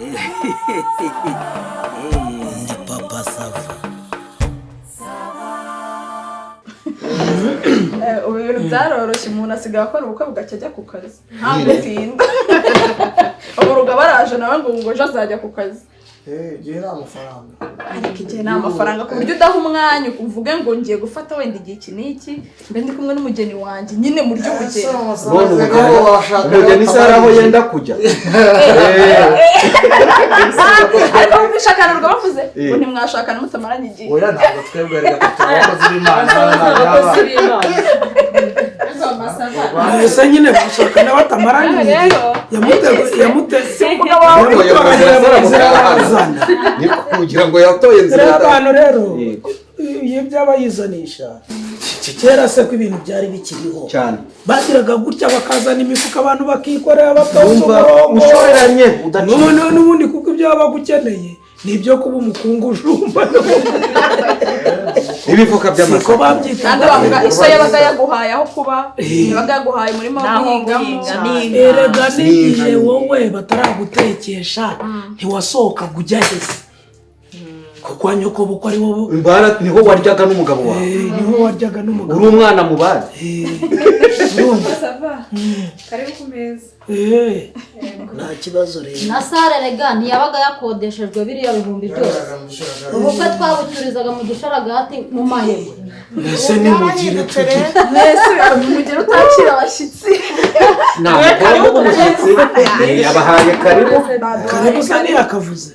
Ndi papa Sava. Ubu ibintu byaroroshye umuntu asigaye akora ubukwe bugacya ajya ku kazi nta gutinda. Ubu ruga baraje nawe ngo ejo azajya ku kazi. Igihe nta mafaranga. Ariko igihe nta mafaranga ku buryo udaha umwanya uvuge ngo ngiye gufata wenda igihe iki n'iki mbe ndi kumwe n'umugeni wanjye nyine muri ryo kugenda. Umugeni sara aho yenda kujya. Ariko mwishakana rwo bavuze ngo ntimwashakana mutamaranye igihe. Oya ntabwo twebwe ari gatatu abakozi b'Imana. Ese nyine bashakana batamaranye igihe. Yamuteze umugabo wawe ni kugira ngo yatoye nzira. Abantu rero iyo byabayizanisha kera se ko ibintu byari bikiriho cyane bagiraga gutya bakazana imifuka abantu bakikorera batonze ushoreranye n'ubundi kuko ibyo baba gukeneye nibyo kuba umukungujumba ibifuka by'amasaka kandi bavuga iso yabaga yaguhaye aho kuba yabaga yaguhaye muri guhingamo erega n'igihe wowe bataragutekesha ntiwasohoka kujya hese kuko nyoko buko ari wowe imbara niho waryaga n'umugabo wawe niho waryaga n'umugabo uri umwana mu bana Sava karibu ku meza nta kibazo rero na sare rega ntiyabaga yakodeshejwe biriya bihumbi byose ubukwe twabuturizaga mu gisharagati mu mahema mbese nimugire tuti mbese umugeni utakira abashyitsi ntabwo umushyitsi yabahaye karibu se ntiyakavuze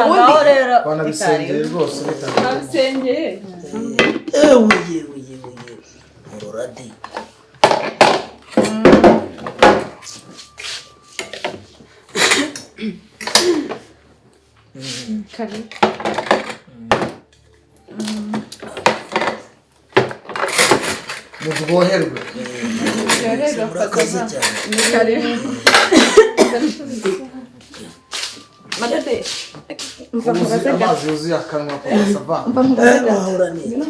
ubundi rero banabisengeye rwose babisengeye yewe muroradi karibu muryoherwe murakaze cyane ni karibu madade mva mubaze amazi yuzuye akanwa kwa Sava. mva mubaze wahora neza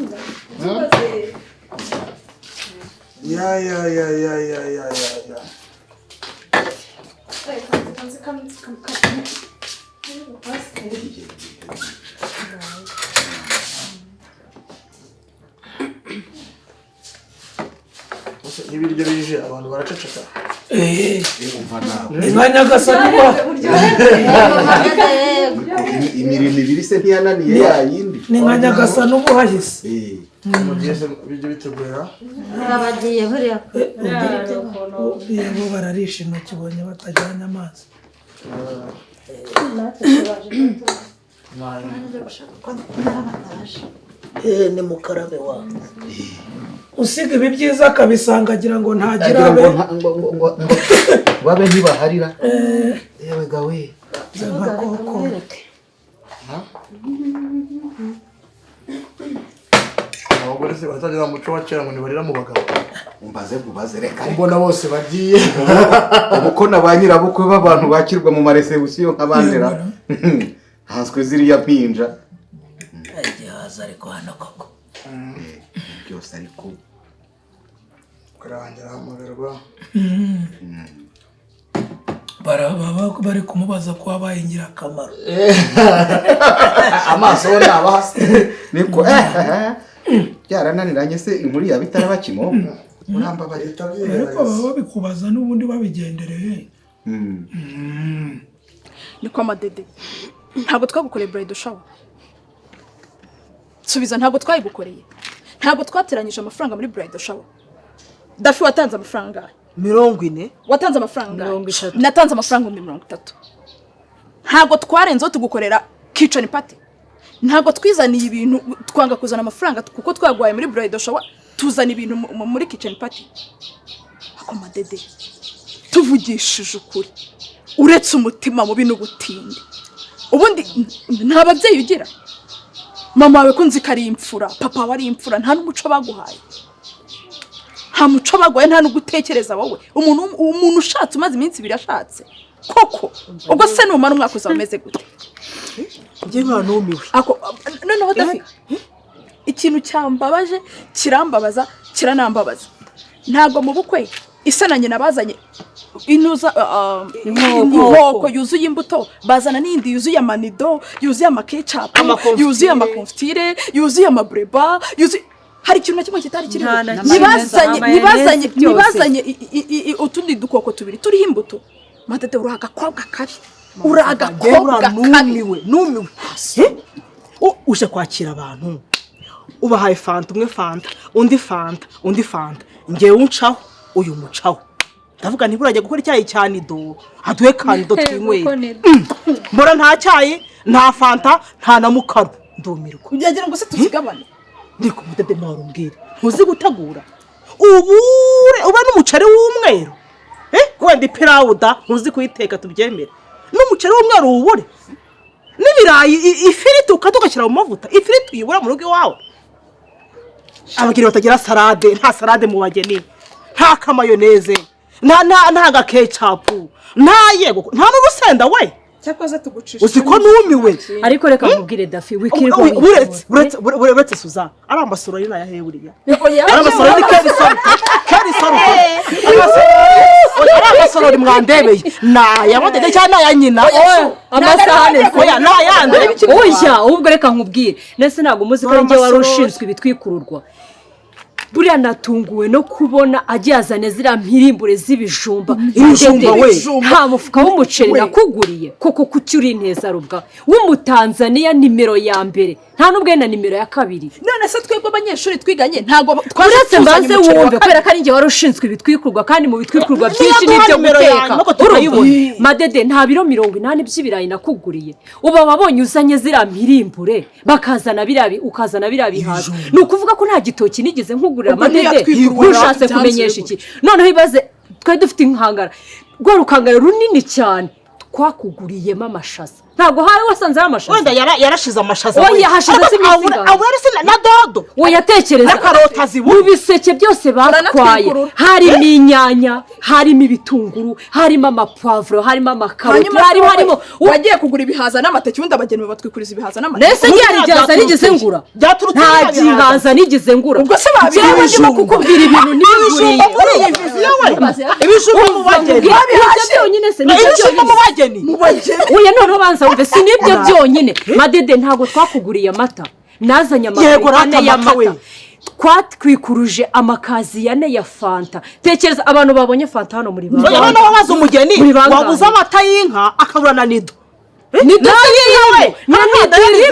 Ya. Ibiryo bije abantu baraceceka. nka Nyagasani kwa imirimo ibiri se ntiyananiye yayindi ni nka Nyagasani ubuhahise Mugeze ibiryo bitegura. bagiye buriya bo bararisha intoki ubonye batajyanye amazi ni mukarabe wa usiga ibi byiza akabisanga agira ngo ntagira abe babe ntibaharira yewe gawe koko Abagore se batagira umuco wa kera ngo nibarira mu bagabo. umbaze reka Mbona bose bagiye. uko na ba nyirabukwe b'abantu bakirwa mu maresebusiyo nk'abandera hanswe ziriya mpinja igihaza ariko hano koko byose ariko Kurangira hamagarwa. baraba bari kumubaza ko wabaye ingirakamaro Amaso nabahase. niko byarananiranye se inkuru yaba itaraba kimomo Uramba barita ariko baba babikubaza n'ubundi babigendereye niko amadede ntabwo twagukoreye bride shower subiza ntabwo twayigukoreye ntabwo twateranyije amafaranga muri bride shower Dafi watanze amafaranga 40 watanze amafaranga 30 natanze amafaranga 30 ntabwo twarenzeho tugukorera kitchen party ntabwo twizaniye ibintu twanga kuzana amafaranga kuko twagwaye muri bride shower tuzana ibintu muri kitchen party ako madede tuvugishije ukuri uretse umutima mubi n'ubutindi ubundi nta babyeyi ugira mama wawe ko nzi ko ari imfura papa wawe ari imfura nta n'umuco baguhaye nta muco baguhaye nta n'ugutekereza wowe umuntu ushatse umaze iminsi 2 ashatse koko ubwo se numara umwaka uzaba umeze gute nge nkanumiwe ako noneho Dafi ikintu cyambabaje kirambabaza kiranambabaza ntago mu bukwe isananye nabazanye inuza inkoko yuzuye imbuto bazana n'indi yuzuye amanido yuzuye amakecapu yuzuye amakonfitire yuzuye amabureba yuzuye hari ikintu na kimwe kitari kiriho ntibazanye utundi dukoko tubiri turiho imbuto Madede uri agakobwa kabi uri agakobwa kabi numiwe uje kwakira abantu ubahaye fanta umwe fanta undi fanta ngewe uncaho uyu mucaho ndavuga ntiburajya gukora icyayi cya nido haduhe kanido twinywera mbona nta cyayi nta fanta nta na mukaru ndumirwa ugira ngo se tuzigabane ndiko Madede nawe umbwire ntuzi gutegura uba n'umuceri w'umweru wenda ipirawuda ntuzi kuyiteka tubyemere n'umuceri w'umweru uwubure n'ibirayi ifiriti ukadugashyira mu mavuta ifiriti uyibura mu rugo iwawe abakiriya batagira salade nta salade mu bageni nta kamayoneze nta gakecapu nta n'urusenda we cyakoze tugucisha uzi ko numiwe ariko reka nkubwire Dafi wikirwa uretse Suzana ari amasoro y'ina yahewe uriya ari amasoro ni keri soruta ari amasoro mwandebeye naya Madede cyane naya nyina amasahane oya nayande oya ubwo reka nkubwire nese ntago muzi ko ngiye wari ushinzwe ibitwikururwa buriya natunguwe no kubona agiye azane ziriya mpirimbure z'ibijumba nta mufuka w'umuceri nakuguriye koko kuki uri inteza rubwa w'umutanzaniya nimero ya mbere nta n'ubwo na nimero ya kabiri none se twebwe abanyeshuri twiganye ntago uretse mbanze wumve kubera ko ari njye wari ushinzwe ibitwikurwa kandi mu bitwikurwa byinshi n'ibyo guteka Madede nta biro 80 by'ibirayi nakuguriye uba wabonye uzanye ziriya mpirimbure bakazana ukazana biriya bihaza ni ukuvuga ko nta gitoki nigeze nkugurira Madede ushatse kumenyesha iki noneho ibaze twari dufite inkangara rwa rukangara runini cyane twakuguriyemo amashaza ntabwo hari wasanze amashaza wenda yarashize amashaza oya hashize simizinga na dodo oya tekereza karota zibu mu biseke byose batwaye harimo inyanya harimo ibitunguru harimo amapavuro harimo amakaroti harimo wagiye kugura ibihaza n'amateke undi abageni batwikuriza ibihaza n'amateke nese ngiye nigeze ngura nta gihaza nigeze ngura ubwo se babirimo kukubwira ibintu nibiguriye ibijumba mu bageni ibijumba mu bageni oya none banza wumve sinibyo byonyine Madede ntago twakuguriye amata nazanye amakuru y'amata twatwikuruje amakazi yane ya fanta tekereza abantu babonye fanta hano muri banga oya hano wabaza umugeni wabuza amata y'inka akabura na nido nido yiwe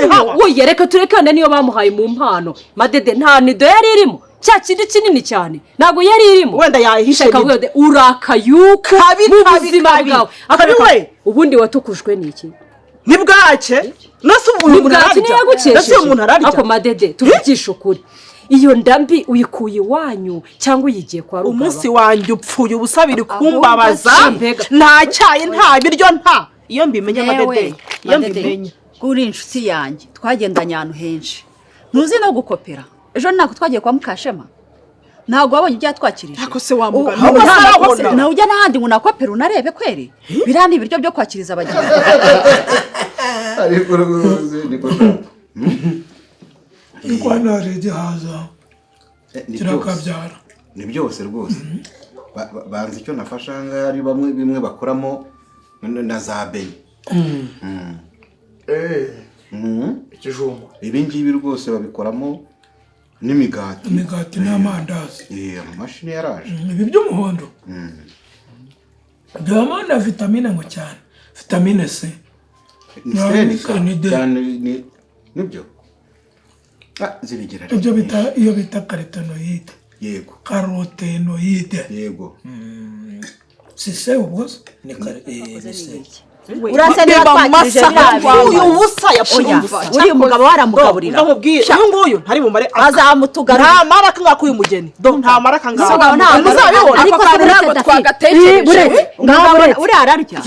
nido oya reka turekane niyo bamuhaye mu mpano Madede nta nido yari irimo cya kindi kinini cyane ntago yari irimo wenda yahishe urakayuka mu buzima bwawe akabiwe ubundi watukujwe n'iki nibwace nase umuntu ararya ako Madede tuvugisha ukuri iyo ndambi uyikuye iwanyu cyangwa uyigiye kwa rugaba umunsi wanjye upfuye ubusabiri kumbabaza nta cyayi nta biryo nta iyo mbimenye Madede iyo mbimenye kuri inshuti yanjye twagendanye ahantu henshi ntuzi no gukopera ejo nako twagiye kwa Mukashema ntago wabonye ibya twakirije ako se wamugana na ujya n'ahandi ngo nakopera unarebe kweri birandi ibiryo byo kwakiriza abagenzi ariko niko Inkwano igihaza kirakabyara ni byose rwose banzi icyo nafasha ngari bimwe bakoramo na za beni ikijumba ibi ngibi rwose babikoramo n'imigati n'amandazi amamashini yaraje ibi by'umuhondo byabamo na vitamine ngo cyane vitamine C cyane nibyo zibigira ibyo bita iyo bita karotenoide yego karotenoide yego sise ubose ni urasa niba twakirije uyu ubusa yapfuye uri umugabo waramugaburira ndamubwira uyu nguyu ntari bumare azamutugarura nta maraka ngako uyu mugeni nta maraka ngako muzabibona ariko ntabwo twagatekereje uri ararya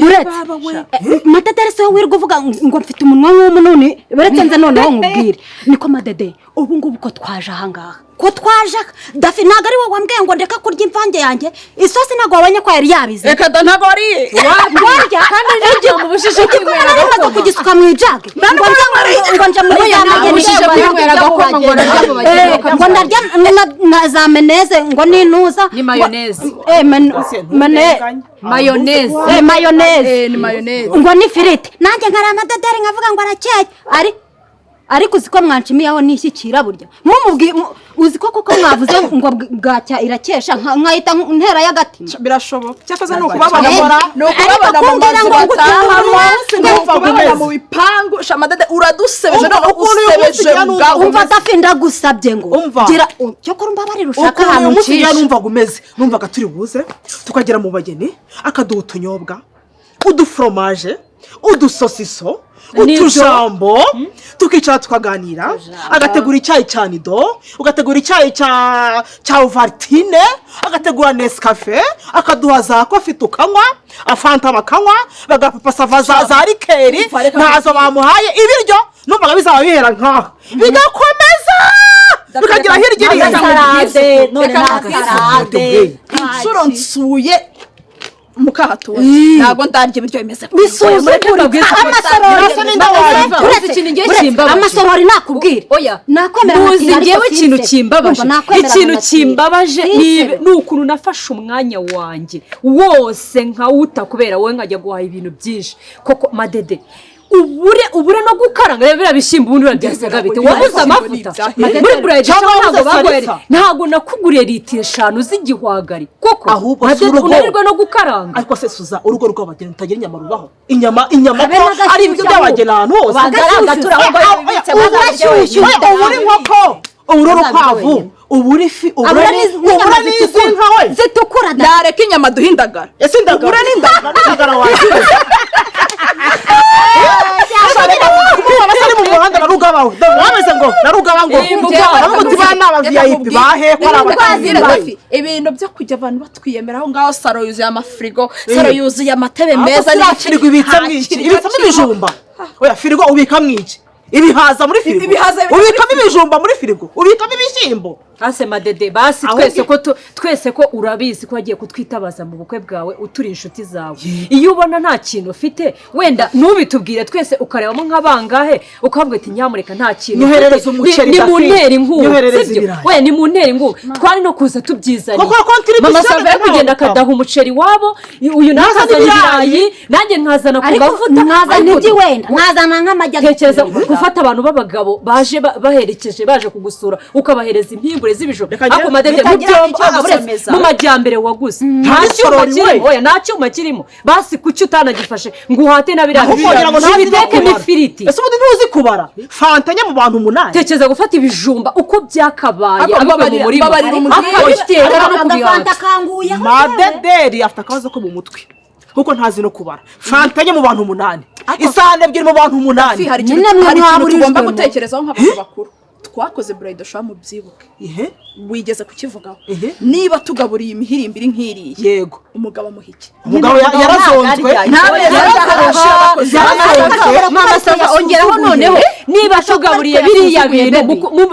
Madede se wirwa uvuga ngo mfite umunwa w'umununi baretse nze noneho nkubwire niko Madede ubu ngubu ko twaje aha ngaha ko twaje dafi ntabwo ari wowe wambwiye ngo ndeka kurya imvange yanjye isosi ntabwo wabonye ko yari yabize reka da ntabwo wariye warya kandi nijya mu bushishe kwinywera namaze kugisuka mu ijage ngo nje muri ya bushishe kwinywera agakoma ngo narya mu bageni ngo ndarya na za meneze ngo ninuza ni mayoneze mayoneze ni mayoneze ngo ni firiti nanjye nkari amadederi nkavuga ngo arakeye ariko uzi ko mwanshimiyeho nishyikira burya uzi ko kuko mwavuze ngo bwacya irakesha nkahita ntera y'agatima birashoboka cyakoze ni ukubabona mu mazu bataha mu bipangu shamadede uradusebeje no ukusebeje umva dafi ndagusabye ngo gira cyo ko rumbabarira ushaka ahantu umushyira numvaga umeze numvaga turi buze tukagera mu bageni akaduha utunyobwa uduforomaje udusosiso utujambo tukicara tukaganira agategura icyayi cya nido ugategura icyayi cya ovaltine agategura nescafe akaduha za kofi tukanywa afanta bakanywa bagapapasa za rikeri ntazo bamuhaye ibiryo numvaga bizaba bihera nkaho bigakomeza bikagira hirya iriya inshuro nsuye mukahatura ntabwo ndarya ibiryo bimeze bisuzugura amasorori nakubwira oya nakwemera muzi ngewe ikintu kimbabaje ni ukuntu nafashe umwanya wanjye wose nkawuta kubera wowe nkajya guhaha ibintu byinshi koko madede ubure no gukaranga rero biriya bishyimbo ubundi urabyasaga bite wabuze amavuta muri burayidi ntabwo bagoye ntabwo nakuguriye litiro 5 z'igihwagari koko ahubwo unanirwa no gukaranga ariko se suza urugo rw'abageni utagira inyama rubaho inyama ko ari ibyo by'abageni ahantu hose bagaragatura ahubwo bibitse uburi nkoko uburi urukwavu uburi fi ubura n'izinka we zitukura nareka inyama duhindagara ese indagara n'indagara waje abasore mu muhanda na rugabawe wameze ngo na rugaba ngo tubana aba VIP bahe ko abazi ibintu byo kujya abantu batwiyemeraho ngaho saro yuzuye amafrigo saro yuzuye amatebe meza n'ifirigo ibitsamo ibijumba oya firigo ubikamo iki ibihaza muri firigo ubikamo ibijumba muri firigo ubikamo ibishyimbo ase madede basi twese ko urabizi ko wagiye kutwitabaza mu bukwe bwawe uturi inshuti zawe iyo ubona nta kintu ufite wenda ntubitubwire twese ukarebamo nk'abangahe ukavuga ati nyamureka nta kintu nyoherereza umuceri ni mu ntera inkunga sibyo we ni mu ntera inkunga twari no kuza tubyizanye mama save kugenda akadaha umuceri wabo uyu nakazana ibirayi nanjye nkazana ku mavuta nkazana ibyi wenda nkazana nk'amajya tekereza gufata abantu b'abagabo baje baherekeje baje kugusura ukabahereza impimbure z'ibijumba ako madede mu majyambere waguze nta cyuma kirimo basi kuki utanagifashe ngo uhate na biriya biteke n'ifiriti ese ubundi ntuzi kubara fanta nye mu bantu 8 tekereza gufata ibijumba uko byakabaye abagabo mu murima madederi afite akabazo ko mu mutwe kuko ntazi no kubara fanta nye mu bantu 8 isahane ebyiri mu bantu 8 hari ikintu tugomba gutekerezaho nk'abantu bakuru twakoze burayidi showa mu byibuke wigeze kukivugaho niba tugaburiye imihirimbiri nk'iriya yego umugabo amuhike umugabo yarazonzwe mama sava ongeraho noneho niba tugaburiye biriya bintu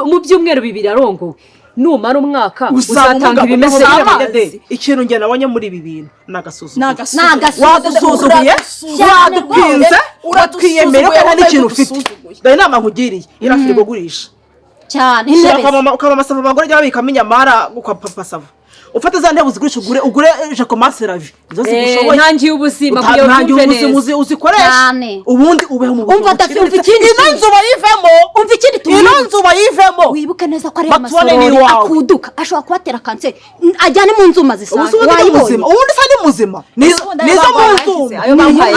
mu byumweru 2 arongowe numara umwaka uzatanga ibimeze ikintu ngena nabonye muri ibi bintu nagasuzuma wadusuzumiye wadupinze uratwiyemera ko nta n'ikintu ufite dore inama nkugiriye irafirigo gurisha cyane ukaba amasava abagore jya babikamo inyamara kwa papa sava ufate za ntebe uzigurisha ugure Jacomance Ravi izo zigushoboye ntangiye ubuzima kugira ngo umve uzikoresha ubundi ubeho mu umva dafite ikindi inzu bayivemo umva ikindi inzu bayivemo wibuke neza ko ari amasorori akuduka ashobora kubatera kanseri ajyane mu nzuma zisanzwe wayibonye ubundi sa ni muzima nizo mu nzu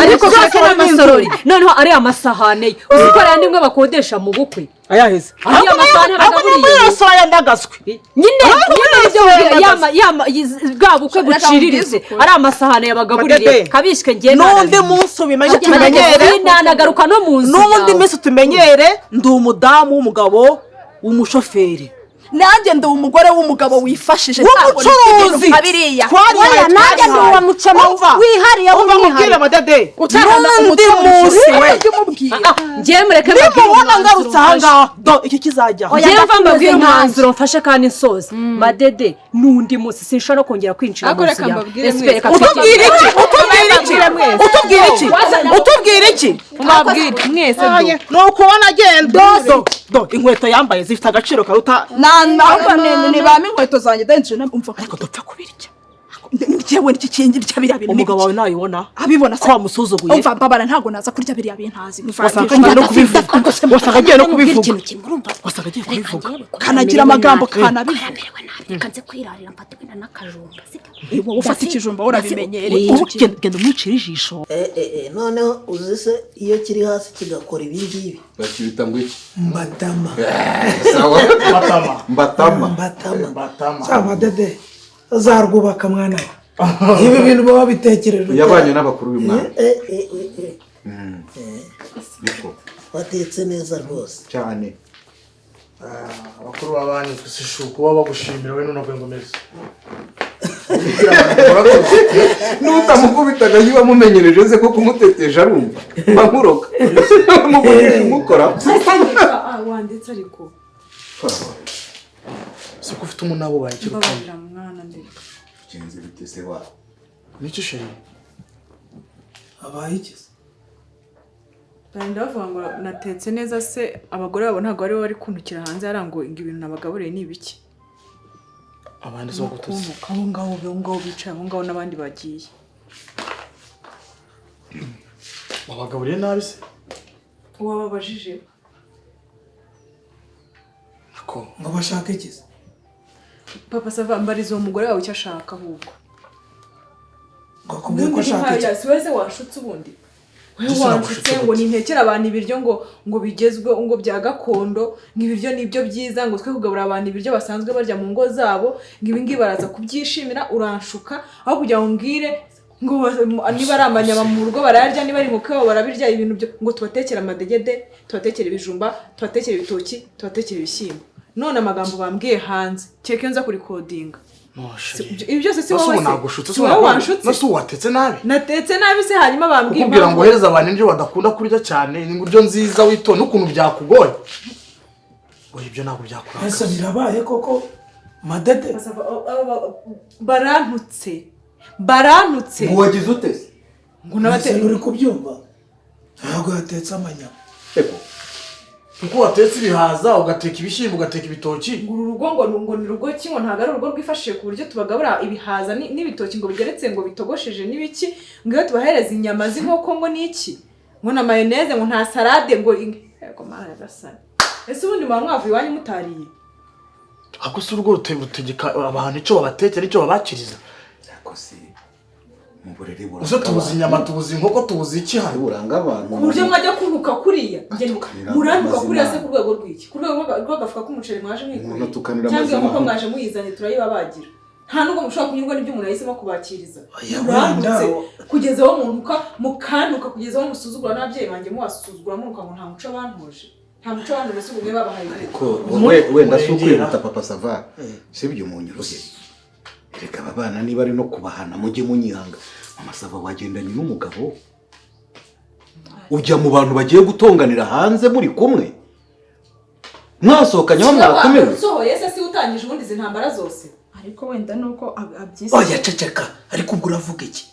ariko kake n'amasorori noneho ari amasahane uzikora yandi mwe bakodesha mu bukwe ayaheze ariya masahane bagaburiye so yandagaswe nyine bwa bukwe buciriritse ari amasahane yabagaburiye kabishwe ngenda n'undi munsi ubimenye tumenyere nanagaruka no mu nzu n'undi munsi tumenyere ndi umudamu w'umugabo w'umushoferi nanjye ndi umugore w'umugabo wifashije w'umucuruzi nkabiriya oya nanjye ndi uwa mucoma wihariye umubwire Madede n'undi munsi we ngewe mureke nimubona ngarutse ahangaha do iki kizajyaho ngewe mva mbabwire umwanzuro mfashe kandi nsoza Madede n'undi munsi sinshobora no kongera kwinjira mu nzu yawe utubwire iki mwabwire mwese ni ukubona agenda do inkweto yambaye zifite agaciro karuta ni bame inkweto zanjye denje umva ariko dupfa kubirya njyewe n'iki kingi cyabira bintu umugabo wawe nayibona abibona ko wamusuzuguye umva mbabara ntago naza kurya biriya bintazi wasanga agiye no kubivuga wasanga agiye no kubivuga kanagira amagambo kanabivuga kanze kwirarira mfate wenda n'akajumba wowe ufata ikijumba urabimenyereye genda umwicira ijisho noneho uzi se iyo kiri hasi kigakora ibi ngibi bakibita ngo iki mbatama sawa Mbatama. mbatama cyangwa dede azarwubaka mwana ibi bintu baba bitekereje yabanye n'abakuru b'umwana niko watetse neza rwose cyane Abakuru babanye sishuko baba bagushimira we none ngo meze. nutamukubitaga yiba mumenyereje ze ko kumuteteje arumva bamuroka mugurisha umukora wanditse ariko Siko ufite umunabo baye cyo babarira mwana ndetse kinze bitese wa Nicyo sheri. abayigize ndavuga ngo natetse neza se abagore babo ntabwo ari bari kuntukira hanze yarango ibintu nabagaburiye ni ibiki Abandi zo gutose. abo ngabo bicaye abo ngabo n'abandi bagiye Babagaburiye nabi se. uwababajije Ko ngo bashaka ikiza papa sava mbariza uwo mugore wawe icyo ashaka ahubwo ngo akubwire ko ashaka ikiza si wese washutse ubundi wanshutse ngo nintekere abantu ibiryo ngo bigezwe ngo bya gakondo nk'ibiryo nibyo byiza ngo twe kugabura abantu ibiryo basanzwe barya mu ngo zabo ngo ibingi baraza kubyishimira uranshuka aho kugira ngo ngire ngo niba ari amanyama mu rugo bararya niba ari inkoko babo barabirya ibintu byo ngo tubatekere amadegede tubatekere ibijumba tubatekere ibitoki tubatekere ibishyimbo none amagambo bambwiye hanze cyeke nza kuri codinga ibi byose si wowe se wowe wanshutse naso watetse nabi natetse nabi se hanyuma bambwiye kugira ngo hereza abantu inje badakunda kurya cyane ni buryo nziza wito n'ukuntu byakugoye oya ibyo ntabwo byakora ese birabaye koko Madede barantutse ngo wagize utese ngo nabatetse uri kubyumva ntabwo yatetse amanyama kuko watetse ibihaza ugateka ibishyimbo ugateka ibitoki ngo urugo ngo ni rugo ki ngo ntabwo ari urugo rwifashije ku buryo tubagabura ibihaza n'ibitoki ngo bigeretse ngo bitogosheje n'ibiki ngo iyo tubahereza inyama z'inkoko ngo n'iki ngo na mayoneze ngo nta salade ngo yego mara gasana ese ubundi mwavuye iwanyu mutariye ako si urugo rutegeka abantu icyo babatekera icyo babakiriza yakose mu burere buranga uzo tubuze inyama tubuze inkoko tubuze iki hari buranga abantu ku buryo mwajya kuruka kuriya muranduka kuriya se ku rwego rw'iki ku rwego rw'agafuka k'umuceri mwaje mwikuriye cyangwa nk'uko mwaje muyizanye turayibabagira nta nubwo mushobora kunyurwa n'ibyo umuntu yahisemo kubakiriza murandutse kugeza aho mukantuka kugeza aho musuzugura n'ababyeyi banjye muwasuzugura munuka ngo nta muco bantoje nta muco bantoje se ubwo babahaye ariko wenda si ukwihuta papa sava sibyo umunyuruge reka aba bana niba ari no kubahana mujye munyihanga mama sava wagendanye n'umugabo ujya mu bantu bagiye gutonganira hanze muri kumwe mwasohokanye mwarakomewe sohoye se si utangije ubundi izi ntambara zose ariko wenda nuko abyise oya ceceka ariko ubwo uravuga iki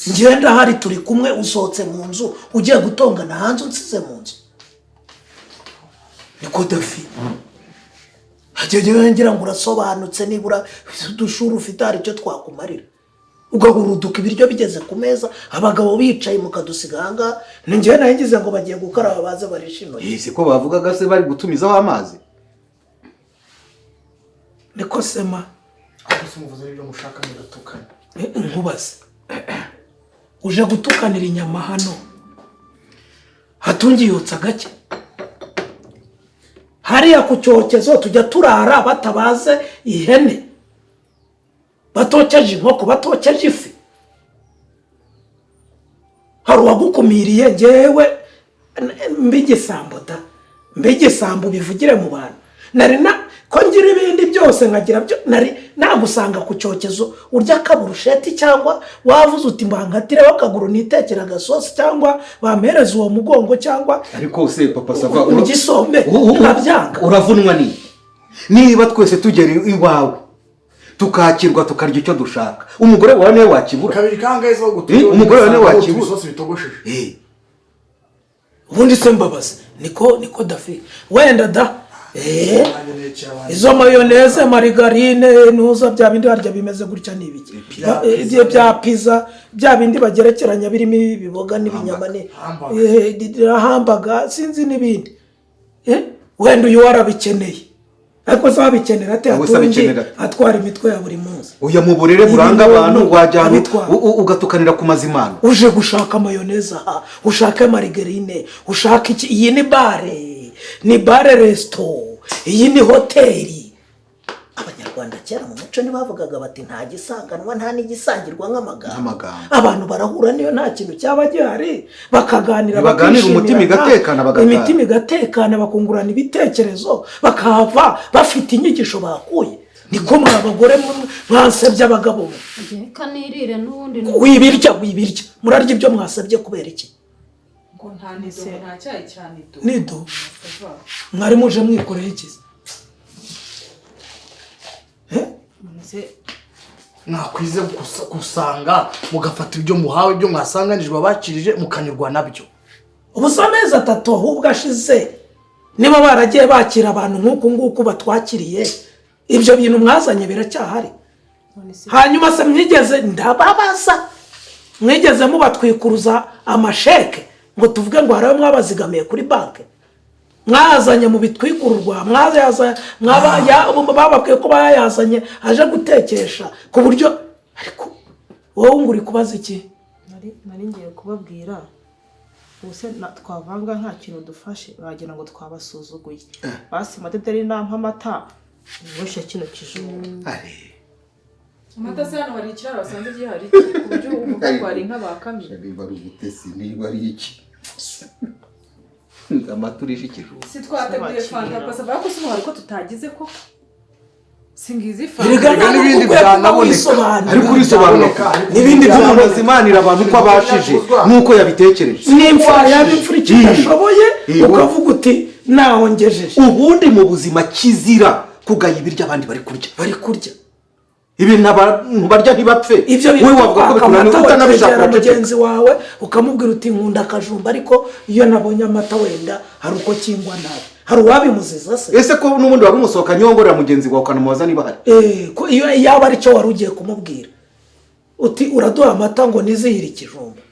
njyewe ndahari turi kumwe usohotse mu nzu ugiye gutongana hanze unsize mu nzu niko Davi hajyaje ngira ngo urasobanutse nibura udushuru ufite hari icyo twakumarira ugahuruduka ibiryo bigeze ku meza abagabo bicaye mukadusiga hanga ninjye nayigize ngo bagiye gukaraba baze barishimye yise ko bavugaga se bari gutumizaho amazi niko sema akose muvuze ibyo mushaka mugatukana nkubaze uje gutukanira inyama hano hatungiyutsa gake hariya ku cyokezo tujya turara batabaze ihene batokeje inkoko batokeje ifi hari uwagukumiriye njyewe mbigisambo bivugire mu bantu ko ngira ibindi byose nkagira byo nagusanga ku cyokezo urya akaburusheti cyangwa wavuze uti mbankatireho akaguru nitekera agasosi cyangwa bampereza uwo mugongo cyangwa ariko se papa Sava ugisombe nkabyanga. uravunwa niba twese tugera iwawe tukakirwa tukarya icyo dushaka umugore wawe niwe wakibura kabiri kangahe zo gutura umugore wawe niwe wakibura ibisosi bitogosheje ubundi se mbabazi niko dafi wenda da izo mayoneze marigarine nuza bya bindi barya bimeze gutya n'ibiki bya pizza bya bindi bagerekeranya birimo ibiboga n'ibinyama hambaga sinzi n'ibindi wenda uyu warabikeneye ariko se wabikenera ate atwara imitwe ya buri munsi uya mu burere buranga abantu wajyana ugatukanira ku mazimano uje gushaka mayoneze ushake marigarine ushaka iki iyi ni bare resto iyi ni hoteli. Abanyarwanda kera mu muco ntibavugaga bati nta gisanganwa nta n'igisangirwa nk'amagambo. Abantu barahura niyo nta kintu cyaba gihari bakaganira umutima igatekana bakungurana ibitekerezo bakahava bafite inyigisho bakuye. Niko mwabagore mwansebye abagabo kanirire n'ubundi wibirya murarya ibyo mwasabye kubera iki ngo nta cyayi cyane nido mwari muje mwikoreye iki mwakwize gusanga mugafata ibyo muhawe ibyo mwasanganijwe abakirije mukanyurwa nabyo. ubusa amezi 3 ahubwo ashize niba baragiye bakira abantu nk'uku nguku batwakiriye ibyo bintu mwazanye biracyahari. Hanyuma se ndababaza mwigeze mubatwikuruza amasheke ngo tuvuge ngo harawe mwabazigamiye kuri banki mwazanye mu bitwikururwa bababwiye ko bayazanye aje gutekesha ku buryo ariko wowe nguri kubaza iki nari ngiye kubabwira ubuse twavanga nta kintu dufashe bagira ngo twabasuzuguye basi Madederi nampa amata niboshe kino kijumba amata se hano hari ikiraro basanze gihari ku buryo uvuga ko ari nk'abakamye niba ari ubutesi niba ari iki amata urisha ikijumba si twateguye fanta pasa bako se hari ko tutagize ko singizi fanta n'ibindi byanaboneka ariko urisobanuka n'ibindi by'umuntu azimanira abantu uko abashije nuko yabitekereje n'imfura yabimfura ikidashoboye ukavuga uti nahongejeje. Ubundi mu buzima kizira kugaya ibiryo abandi bari kurya ibintu abantu barya ntibapfe wowe wavuga ko bikunaniye utanabishaka mugenzi wawe ukamubwira uti nkunda akajumba ariko iyo nabonye amata wenda hari uko kingwa nabi hari uwabimuziza se ese ko n'ubundi wari umusohoka nyongorera mugenzi wawe ukanamubaza niba hari ko iyo yaba ari cyo wari ugiye kumubwira uti uraduha amata ngo nizihire ikijumba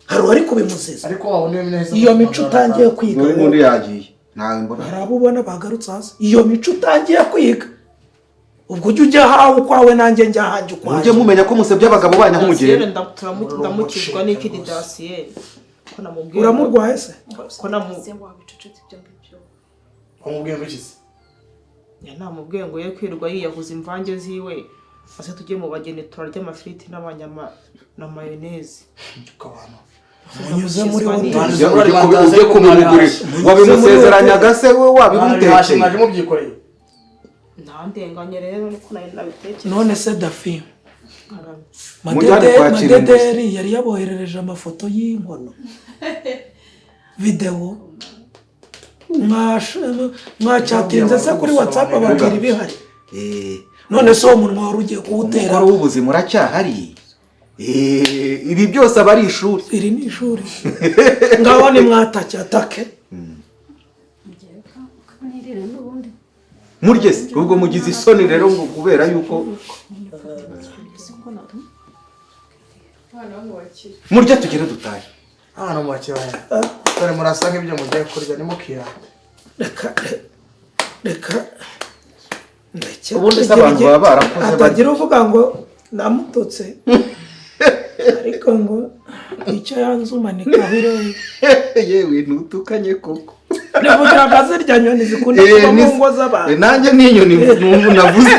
hari uwari kubimuziza ariko wabone neza iyo mico utangiye kwiga n'ubundi yagiye ntawe mbona hari abo ubona bagarutse hasi iyo mico utangiye kwiga ubwo ujya hawe ukwawe nanjye njya hanjye ukwawe ujye mumenya ko musebye abagabo banyu nk'umugeni ndamukizwa n'ikindi dasiye ko namubwiye uramurwaye se ko namubwiye ngo wabicecetse ibyo ngibyo umubwiye ngo ikize namubwiye ngo ye kwirwa yiyaguza imvange ziwe ase tujye mu bageni turarya amafiriti n'abanyama na mayoneze munyuze muri wowe ujye kumumugurira wabimusezeranyaga se we wabimutekeye mwaje mubyikoreye ndandenganye rero niko nari nabitekereje. none se Dafi Madederi yari yaboherereje amafoto y'inkono video mwacatinze se kuri WhatsApp ababwira ibihari none se uwo munwa wari ugiye kuwutera umukoro w'ubuzima uracyahari ibi byose aba ari ishuri iri ni ishuri ngaho ni mwatacyatake murye se ubwo mugize isoni rero ngo kubera yuko murye tugere dutahe hano mu bakibaya dore murasa nk'ibyo mugiye kurya nimukira reka ubundi se abantu baba barakoze atagira uvuga ngo namututse ariko ngo icyo yanzumanika birori yewe ntutukanye koko nivugira akazirya nyoni zikunda kuba mu ngo z'abantu nanjye n'inyoni numva navuze